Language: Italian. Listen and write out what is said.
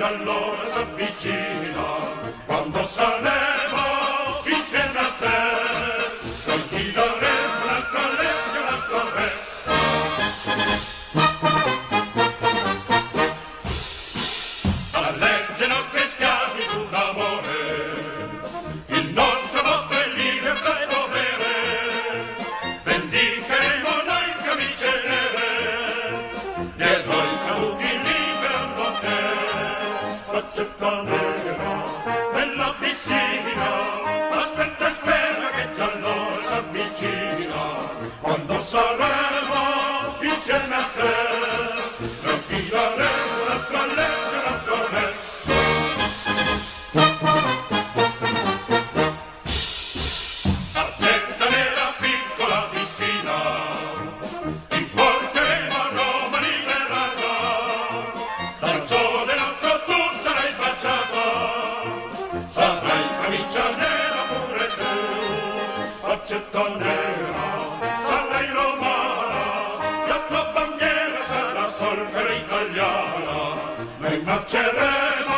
allora s'avvicina, quando saremo insieme a te, noi ti daremo un'altra legge, un altro re. Alla legge nostri schiavi d'amore, il nostro voto è libertà e dovere, vendicheremo noi camicie nere, e noi caduti liberando te. Faccetta nera nella piscina, aspetta e spera che già allora s'avvicina, quando saremo insieme a te, non ti daremo un'altra legge, un altro re. Accetta nella piccola piscina, ti porteremo a Roma liberata, dal sole nostro tu sarai baciata, sarai camicia nera pure tu, faccetta nera, sarai romana, la tua bandiera sarà sol per italiana, noi marceremo